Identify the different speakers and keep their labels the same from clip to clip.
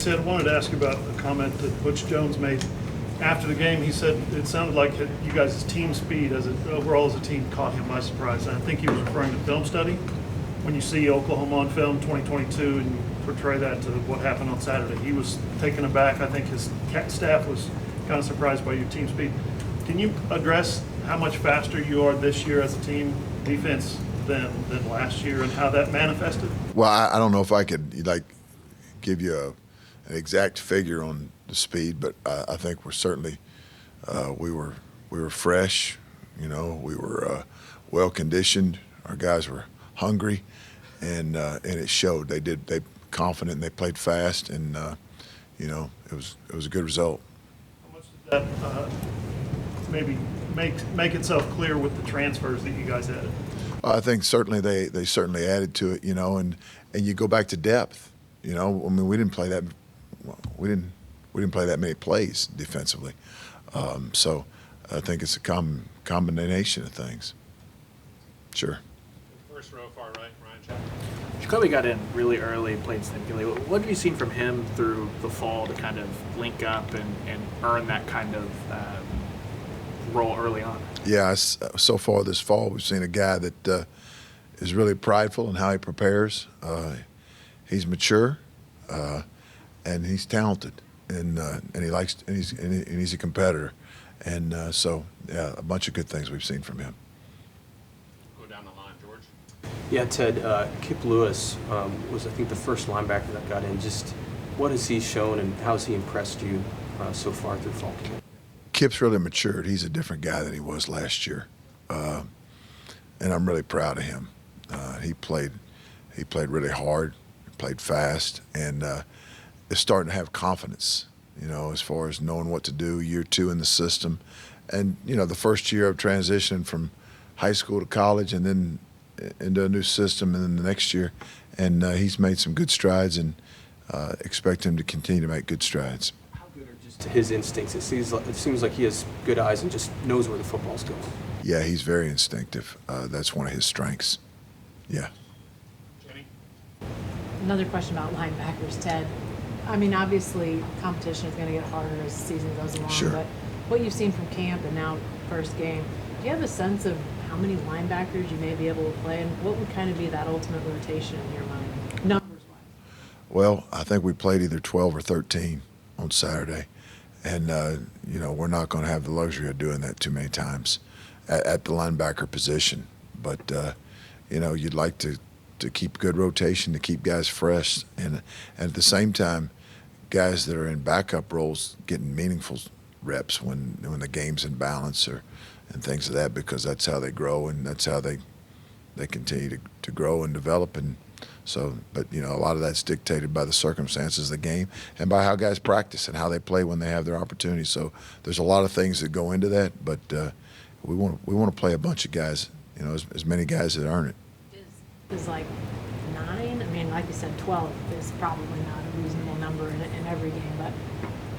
Speaker 1: Ted, I wanted to ask you about a comment that Butch Jones made after the game. He said it sounded like you guys' team speed overall as a team caught him by surprise. And I think he was referring to film study. When you see Oklahoma on film 2022 and you portray that to what happened on Saturday, he was taken aback. I think his staff was kind of surprised by your team speed. Can you address how much faster you are this year as a team defense than last year and how that manifested?
Speaker 2: Well, I don't know if I could give you an exact figure on the speed, but I think we're certainly we were fresh, we were well conditioned. Our guys were hungry, and it showed. They confident, and they played fast, and it was a good result.
Speaker 1: How much did that maybe make itself clear with the transfers that you guys added?
Speaker 2: I think certainly they certainly added to it, and you go back to depth. I mean, we didn't play that. We didn't play that many plays defensively, so I think it's a combination of things. Sure.
Speaker 3: First row, far right, Ryan Chapman.
Speaker 4: Jacoby got in really early, played significantly. What have you seen from him through the fall to kind of link up and earn that kind of role early on?
Speaker 2: Yeah, so far this fall we've seen a guy that is really prideful in how he prepares. He's mature. And he's talented, and he's a competitor, and so yeah, a bunch of good things we've seen from him.
Speaker 3: Go down the line, George.
Speaker 5: Yeah, Ted, Kip Lewis was, I think, the first linebacker that got in. Just what has he shown, and how has he impressed you so far through fall camp?
Speaker 2: Kip's really matured. He's a different guy than he was last year, and I'm really proud of him. He played really hard, played fast, and is starting to have confidence, as far as knowing what to do year two in the system. And, the first year of transition from high school to college and then into a new system and then the next year. And he's made some good strides, and expect him to continue to make good strides.
Speaker 5: How good are just his instincts? It seems like he has good eyes and just knows where the football's going.
Speaker 2: Yeah, he's very instinctive. That's one of his strengths. Yeah.
Speaker 3: Jenny?
Speaker 6: Another question about linebackers, Ted. I mean, obviously, competition is going to get harder as the season goes along.
Speaker 2: Sure.
Speaker 6: But what you've seen from camp and now first game, do you have a sense of how many linebackers you may be able to play, and what would kind of be that ultimate rotation in your mind, numbers-wise?
Speaker 2: Well, I think we played either 12 or 13 on Saturday, and we're not going to have the luxury of doing that too many times at the linebacker position. But you'd like to keep good rotation, to keep guys fresh, and at the same time, guys that are in backup roles getting meaningful reps when the game's in balance and things of that, because that's how they grow and that's how they continue to grow and develop. And so, but a lot of that's dictated by the circumstances of the game and by how guys practice and how they play when they have their opportunities. So there's a lot of things that go into that, but we want to play a bunch of guys, as many guys that earn it.
Speaker 6: Is like 9? I mean, like you said, 12 is probably not a reasonable number in every game, but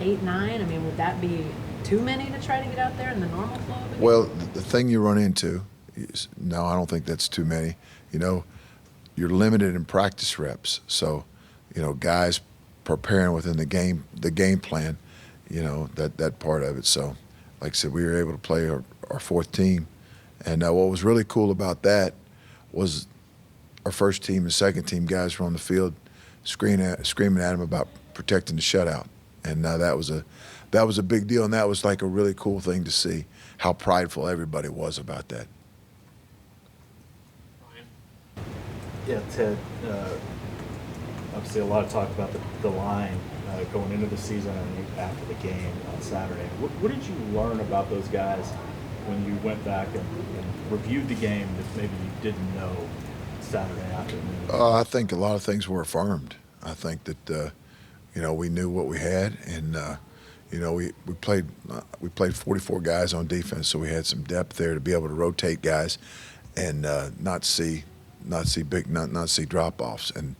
Speaker 6: 8, 9, I mean, would that be too many to try to get out there in the normal flow of the game?
Speaker 2: Well, the thing you run into is, no, I don't think that's too many. You're limited in practice reps. So, guys preparing within the game plan, that part of it. So, like I said, we were able to play our fourth team. And what was really cool about that was our first team and second team guys were on the field screaming at them about protecting the shutout. And that was a big deal, and that was like a really cool thing to see, how prideful everybody was about that.
Speaker 3: Ryan?
Speaker 7: Yeah, Ted, obviously a lot of talk about the line going into the season and after the game on Saturday. What did you learn about those guys when you went back and reviewed the game that maybe you didn't know Saturday afternoon?
Speaker 2: I think a lot of things were affirmed. I think that we knew what we had, and we played 44 guys on defense, so we had some depth there to be able to rotate guys and not see drop-offs, and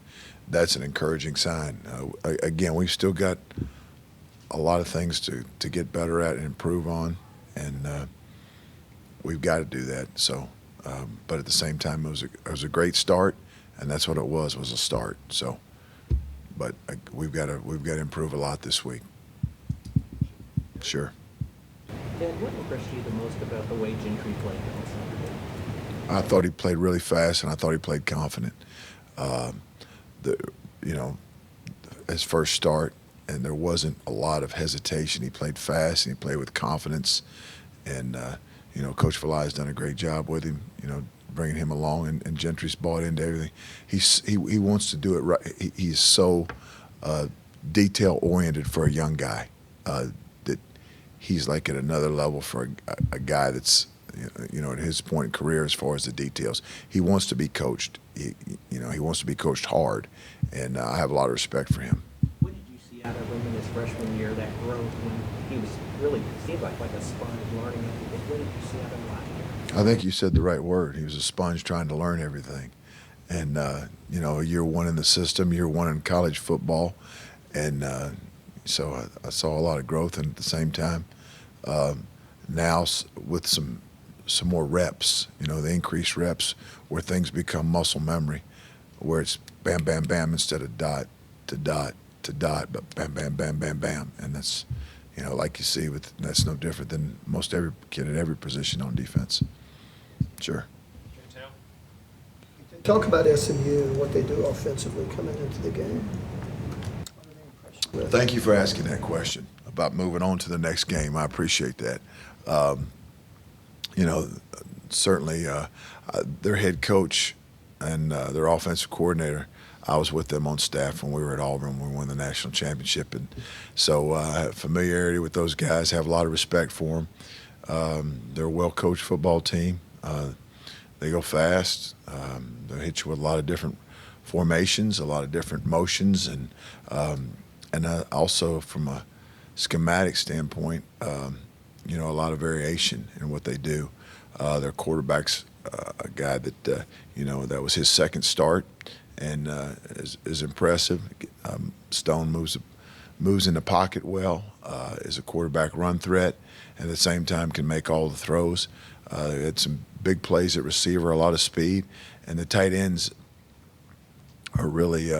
Speaker 2: that's an encouraging sign. Again, we've still got a lot of things to get better at and improve on, and we've got to do that. So, but at the same time, it was a great start, and that's what it was a start. So, but we've got to improve a lot this week. Sure.
Speaker 8: Dad, what impressed you the most about the way Gentry played on Saturday?
Speaker 2: I thought he played really fast, and I thought he played confident. His first start, and there wasn't a lot of hesitation. He played fast, and he played with confidence. And, Coach Valai has done a great job with him, bringing him along, and Gentry's bought into everything. He wants to do it right. He's so detail-oriented for a young guy that he's like at another level for a guy that's, at his point in career as far as the details. He wants to be coached. He wants to be coached hard, and I have a lot of respect for him.
Speaker 8: What did you see out of him in his freshman year, that growth when he was really seemed like a sponge learning everything? What did you see out of him last year?
Speaker 2: I think you said the right word. He was a sponge trying to learn everything. And, year one in the system, year one in college football. And so I saw a lot of growth, and at the same time, now with some more reps, the increased reps where things become muscle memory, where it's bam, bam, bam instead of dot to dot to dot, but bam, bam, bam, bam, bam. And that's, like you see, that's no different than most every kid at every position on defense. Sure.
Speaker 9: Talk about SMU and what they do offensively coming into the game.
Speaker 2: Thank you for asking that question about moving on to the next game. I appreciate that. Certainly their head coach and their offensive coordinator, I was with them on staff when we were at Auburn when we won the national championship. And so I have familiarity with those guys, have a lot of respect for them. They're a well-coached football team. They go fast. They hit you with a lot of different formations, a lot of different motions, and also from a schematic standpoint, a lot of variation in what they do. Their quarterback's a guy that that was his second start, and is impressive. Stone moves in the pocket well, is a quarterback run threat, and at the same time can make all the throws. They had some big plays at receiver, a lot of speed, and the tight ends are really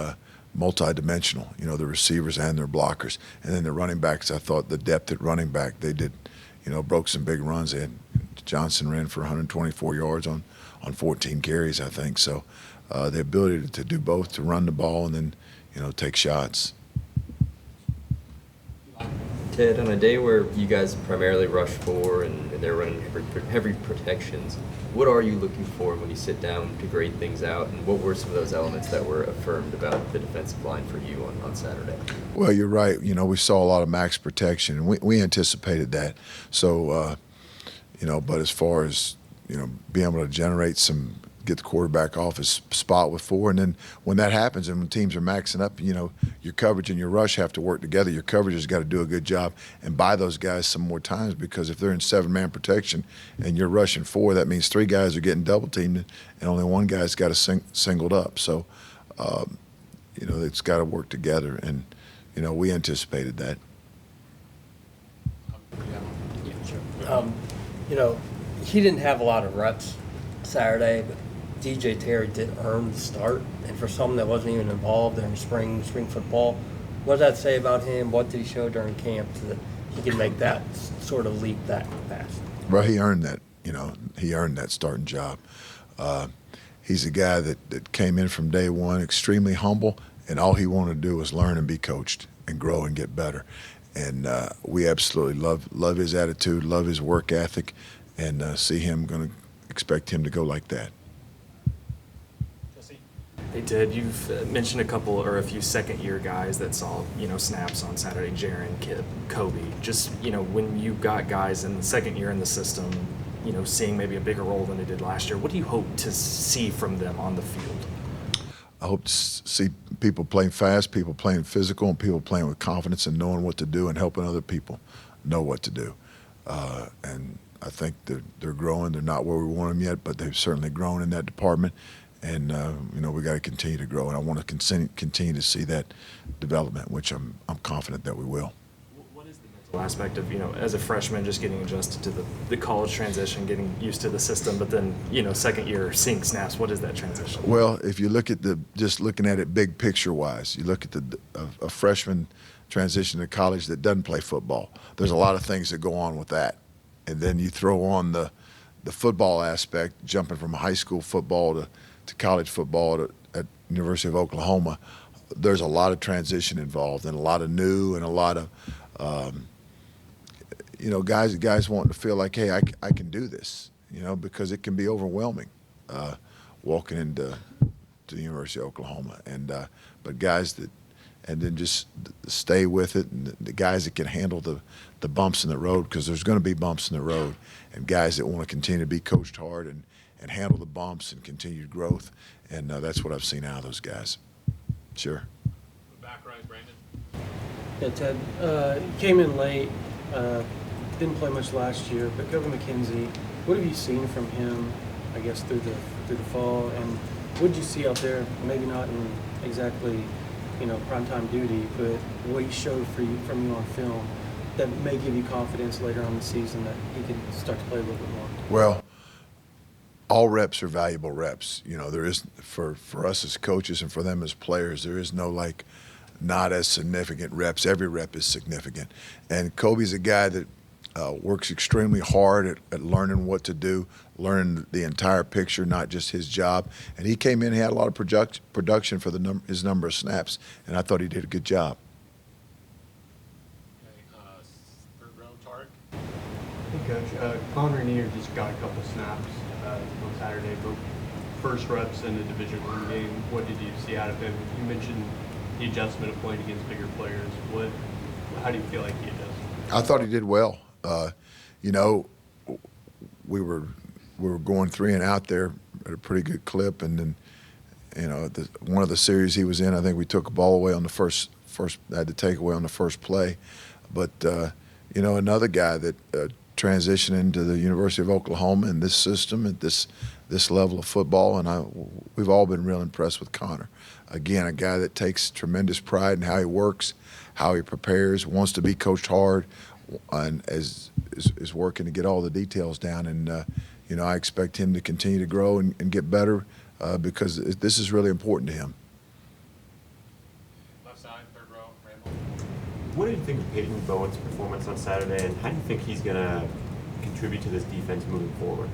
Speaker 2: multi-dimensional, the receivers and their blockers. And then the running backs, I thought the depth at running back, they did, broke some big runs. They had Johnson ran for 124 yards on 14 carries, I think. So the ability to do both, to run the ball and then, take shots.
Speaker 10: Ted, on a day where you guys primarily rush for and they're running heavy protections, what are you looking for when you sit down to grade things out, and what were some of those elements that were affirmed about the defensive line for you on Saturday?
Speaker 2: Well, you're right. We saw a lot of max protection, and we anticipated that. So, but as far as, being able to get the quarterback off his spot with 4, and then when that happens and when teams are maxing up, your coverage and your rush have to work together. Your coverage has got to do a good job and buy those guys some more times, because if they're in 7-man protection and you're rushing 4, that means 3 guys are getting double teamed and only 1 guy's got singled up. So, it's got to work together, and we anticipated that.
Speaker 11: He didn't have a lot of reps Saturday, but DJ Terry did earn the start, and for someone that wasn't even involved during spring football, what does that say about him? What did he show during camp so that he can make that sort of leap that fast?
Speaker 2: Well, he earned that. He earned that starting job. He's a guy that came in from day one extremely humble, and all he wanted to do was learn and be coached and grow and get better. And we absolutely love his attitude, love his work ethic, and expect him to go like that.
Speaker 4: They did. You've mentioned a few second-year guys that saw, snaps on Saturday. Jaron, Kip, Kobe. Just, when you got guys in the second year in the system, seeing maybe a bigger role than they did last year, what do you hope to see from them on the field?
Speaker 2: I hope to see people playing fast, people playing physical, and people playing with confidence and knowing what to do and helping other people know what to do. And I think they're growing. They're not where we want them yet, but they've certainly grown in that department. And we got to continue to grow, and I want to continue to see that development, which I'm confident that we will.
Speaker 4: What is the mental Aspect of, as a freshman, just getting adjusted to the college transition, getting used to the system, but then, second year seeing snaps, what is that transition?
Speaker 2: Well, if you look at just looking at it big picture wise, you look at a freshman transition to college that doesn't play football. There's a lot of things that go on with that. And then you throw on the football aspect, jumping from high school football to college football at University of Oklahoma. There's a lot of transition involved and a lot of new and a lot of guys wanting to feel like, hey, I can do this, because it can be overwhelming walking into the University of Oklahoma. But guys and then just stay with it, and the guys that can handle the bumps in the road, because there's going to be bumps in the road, and guys that want to continue to be coached hard and handle the bumps and continued growth. And that's what I've seen out of those guys. Sure.
Speaker 3: Back right, Brandon.
Speaker 5: Yeah, Ted, came in late, didn't play much last year, but Kobe McKenzie, what have you seen from him, I guess, through the fall, and what did you see out there, maybe not in exactly, primetime duty, but what he showed from you on film that may give you confidence later on in the season that he can start to play a little bit more?
Speaker 2: Well, all reps are valuable reps. There is, for us as coaches and for them as players, there is no not as significant reps. Every rep is significant. And Kobe's a guy that works extremely hard at learning what to do, learning the entire picture, not just his job. And he came in, he had a lot of production for his number of snaps, and I thought he did a good job.
Speaker 3: Okay, third row, Tarek.
Speaker 12: Hey, Coach. Con Rainier just got a couple snaps on Saturday, but first reps in a Division I game. What did you see out of him? You mentioned the adjustment of playing against bigger players. How do you feel like he adjusted?
Speaker 2: I thought he did well. We were going 3 and out there at a pretty good clip, and then one of the series he was in, I think we took a ball away on the first had to take away on the first play. But another guy that transitioned into the University of Oklahoma and this system at this level of football, and we've all been real impressed with Connor. Again, a guy that takes tremendous pride in how he works, how he prepares, wants to be coached hard, and is working to get all the details down. And I expect him to continue to grow and get better because this is really important to him.
Speaker 3: Left side, third row, Randall.
Speaker 13: What did you think of Peyton Bowen's performance on Saturday, and how do you think he's going to contribute to this defense moving forward?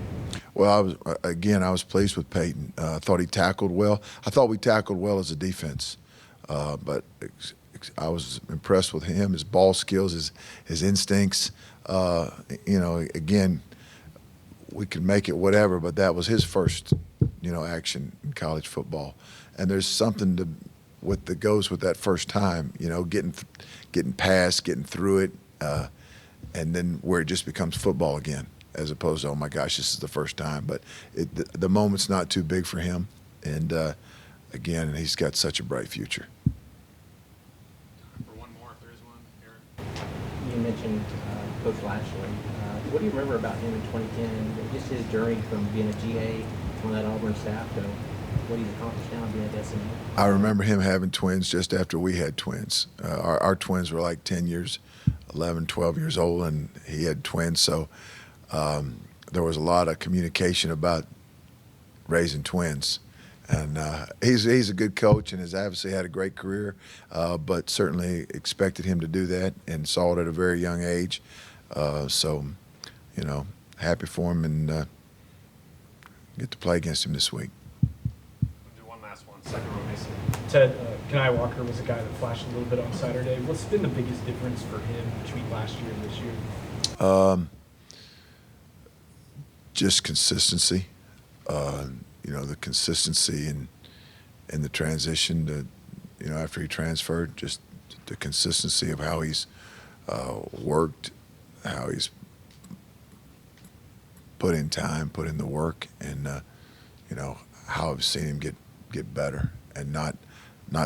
Speaker 2: Well, I was pleased with Peyton. I thought he tackled well. I thought we tackled well as a defense, but I was impressed with him, his ball skills, his instincts. Again, we could make it whatever, but that was his first, action in college football. And there's something that goes with that first time, getting past, getting through it, and then where it just becomes football again, as opposed to, oh my gosh, this is the first time. But the moment's not too big for him, and again, he's got such a bright future.
Speaker 3: For one more, if there is one, Eric.
Speaker 8: You mentioned Coach Lashley. What do you remember about him in 2010? Just his journey from being a GA on that Auburn staff to what he's accomplished now being at SMU.
Speaker 2: I remember him having twins just after we had twins. Our twins were like 10 years, 11, 12 years old, and he had twins. So there was a lot of communication about raising twins. And he's a good coach and has obviously had a great career, but certainly expected him to do that and saw it at a very young age. Happy for him and get to play against him this week.
Speaker 3: We'll do one last one. Second row, Mason.
Speaker 14: Ted, Kenai Walker was a guy that flashed a little bit on Saturday. What's been the biggest difference for him between last year and this year?
Speaker 2: Just consistency. The consistency in the transition to, after he transferred, just the consistency of how he's worked, how he's put in time, put in the work, and how I've seen him get better, and not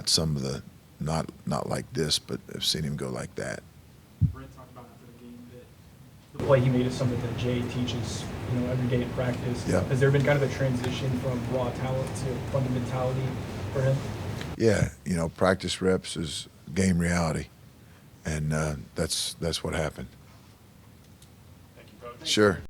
Speaker 2: some of the not like this, but I've seen him go like that.
Speaker 14: Brent talked about after the game that the play he made is something that Jay teaches, every day in practice.
Speaker 2: Yeah.
Speaker 14: Has there been kind of a transition from raw talent to fundamentality for him?
Speaker 2: Yeah, practice reps is game reality, and that's what happened.
Speaker 1: Thank you, Coach.
Speaker 2: Sure.